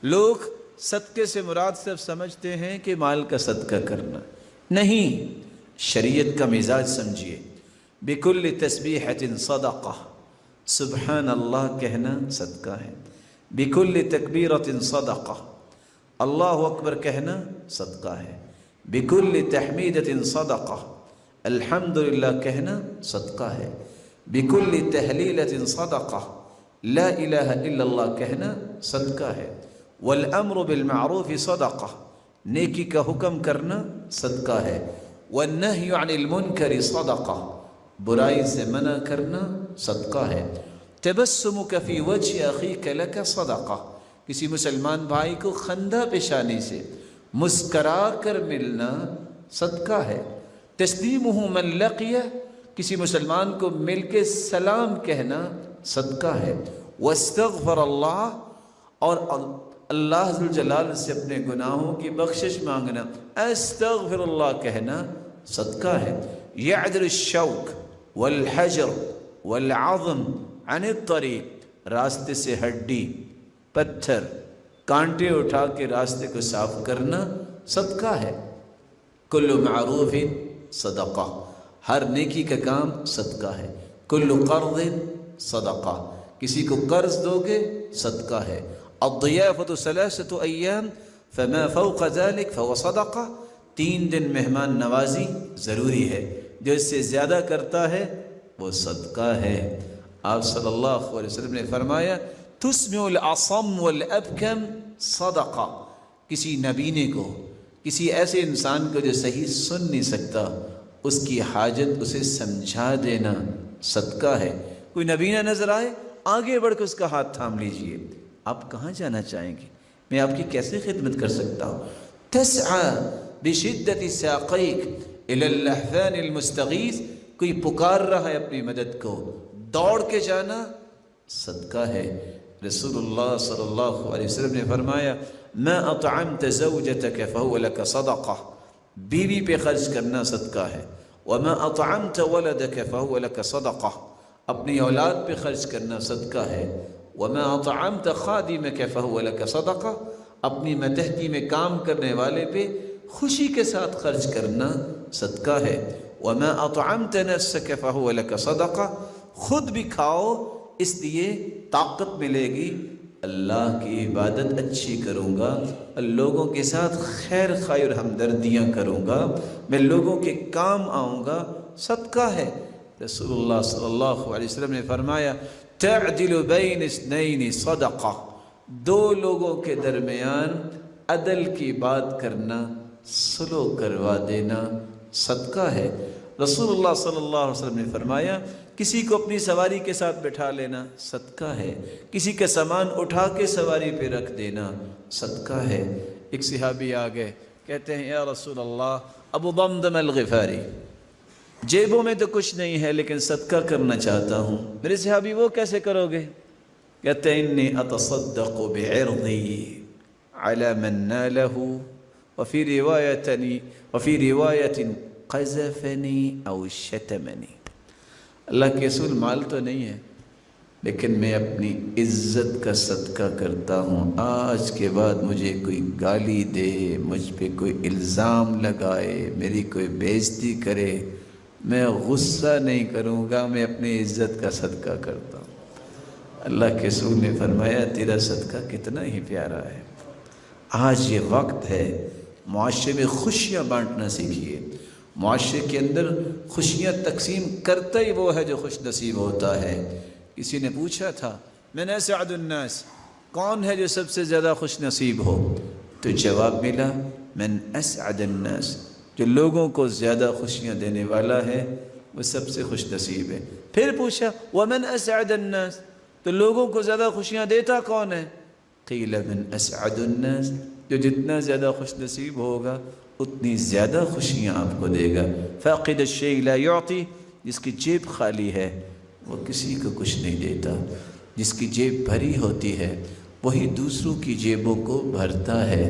لوگ صدقے سے مراد صرف سمجھتے ہیں کہ مال کا صدقہ کرنا، نہیں، شریعت کا مزاج سمجھیے۔ بکل تسبیحۃ صدقہ، سبحان اللہ کہنا صدقہ ہے۔ بکل تکبیرۃ صدقہ، اللہ اکبر کہنا صدقہ ہے۔ بکل تحمیدۃ صدقہ، الحمدللہ کہنا صدقہ ہے۔ بکل تہلیلۃ صدقہ، لا الہ الا اللہ کہنا صدقہ ہے۔ والامر بالمعروف صدقہ، نیکی کا حکم کرنا صدقہ ہے۔ والنہی عن المنکر صدقہ، برائی سے منع کرنا صدقہ ہے۔ تبسمک فی وجہ اخیک لک صدقہ، کسی مسلمان بھائی کو خندہ پیشانی سے مسکرا کر ملنا صدقہ ہے۔ تسلیمہ من لقیہ، کسی مسلمان کو مل کے سلام کہنا صدقہ ہے۔ واستغفر اللہ، اور اللہ ذوالجلال سے اپنے گناہوں کی بخشش مانگنا، استغفر اللہ کہنا صدقہ ہے۔ یعدل الشوک والحجر والعظم عن الطریق، راستے سے ہڈی، پتھر، کانٹے اٹھا کے راستے کو صاف کرنا صدقہ ہے۔ کل معروف صدقہ، ہر نیکی کا کام صدقہ ہے۔ کل قرض صدقہ، کسی کو قرض دو گے صدقہ ہے۔ الضیافۃ ثلاثۃ ایام فما فوق ذلك فهو صدقہ، 3 دن مہمان نوازی ضروری ہے، جو اس سے زیادہ کرتا ہے وہ صدقہ ہے۔ آپ صلی اللہ علیہ وسلم نے فرمایا تسمع الاصم والابکم صدقہ، کسی نبینے کو، کسی ایسے انسان کو جو صحیح سن نہیں سکتا، اس کی حاجت اسے سمجھا دینا صدقہ ہے۔ کوئی نبینہ نظر آئے، آگے بڑھ کے اس کا ہاتھ تھام لیجئے۔ آپ کہاں جانا چاہیں گے؟ میں آپ کی کیسے خدمت کر سکتا ہوں؟ تسعى بشدت ساقیک الی اللحفان المستغیث، کوئی پکار رہا ہے اپنی مدد کو، دوڑ کے جانا صدقہ ہے۔ رسول اللہ صلی اللہ علیہ وسلم نے فرمایا ما اطعمت زوجتک فهو لک صدقہ، بیوی پہ خرچ کرنا صدقہ ہے۔ وما اطعمت ولدک فهو لک صدقہ، اپنی اولاد پہ خرچ کرنا صدقہ ہے۔ وما اطعمت خادمک فهو لک صدقہ، اپنی متحدی میں کام کرنے والے پہ خوشی کے ساتھ خرچ کرنا صدقہ ہے۔ وما اطعمت نفسک فهو لک صدقہ، خود بھی کھاؤ اس لیے طاقت ملے گی، اللہ کی عبادت اچھی کروں گا، لوگوں کے ساتھ خیر خواہی اور ہمدردیاں کروں گا، میں لوگوں کے کام آؤں گا، صدقہ ہے۔ رسول اللہ صلی اللہ علیہ وسلم نے فرمایا تعدل بین اثنین صدقہ، 2 لوگوں کے درمیان عدل کی بات کرنا، سلو کروا دینا صدقہ ہے۔ رسول اللہ صلی اللہ علیہ وسلم نے فرمایا کسی کو اپنی سواری کے ساتھ بٹھا لینا صدقہ ہے، کسی کا سامان اٹھا کے سواری پہ رکھ دینا صدقہ ہے۔ ایک صحابی آگئے، کہتے ہیں یا رسول اللہ، ابو ضمضم الغفاری، جیبوں میں تو کچھ نہیں ہے لیکن صدقہ کرنا چاہتا ہوں۔ میرے صحابی وہ کیسے کرو گے؟ کہتے ہیں انی اتصدق بعرضی علی من نالہ وفی روایت قذفنی او شتمنی، اللہ کے رسول مال تو نہیں ہے لیکن میں اپنی عزت کا صدقہ کرتا ہوں، آج کے بعد مجھے کوئی گالی دے، مجھ پہ کوئی الزام لگائے، میری کوئی بےعزتی کرے، میں غصہ نہیں کروں گا، میں اپنی عزت کا صدقہ کرتا ہوں۔ اللہ کے رسول نے فرمایا تیرا صدقہ کتنا ہی پیارا ہے۔ آج یہ وقت ہے معاشرے میں خوشیاں بانٹنا سیکھیے۔ معاشرے کے اندر خوشیاں تقسیم کرتا ہی وہ ہے جو خوش نصیب ہوتا ہے۔ کسی نے پوچھا تھا من اسعد الناس، کون ہے جو سب سے زیادہ خوش نصیب ہو؟ تو جواب ملا من اسعد الناس، جو لوگوں کو زیادہ خوشیاں دینے والا ہے وہ سب سے خوش نصیب ہے۔ پھر پوچھا ومن اسعد الناس، تو لوگوں کو زیادہ خوشیاں دیتا کون ہے؟ قیل من اسعد الناس، جو جتنا زیادہ خوش نصیب ہوگا اتنی زیادہ خوشیاں آپ کو دے گا۔ فاقد الشیء لا یعطی، جس کی جیب خالی ہے وہ کسی کو کچھ نہیں دیتا، جس کی جیب بھری ہوتی ہے وہی دوسروں کی جیبوں کو بھرتا ہے۔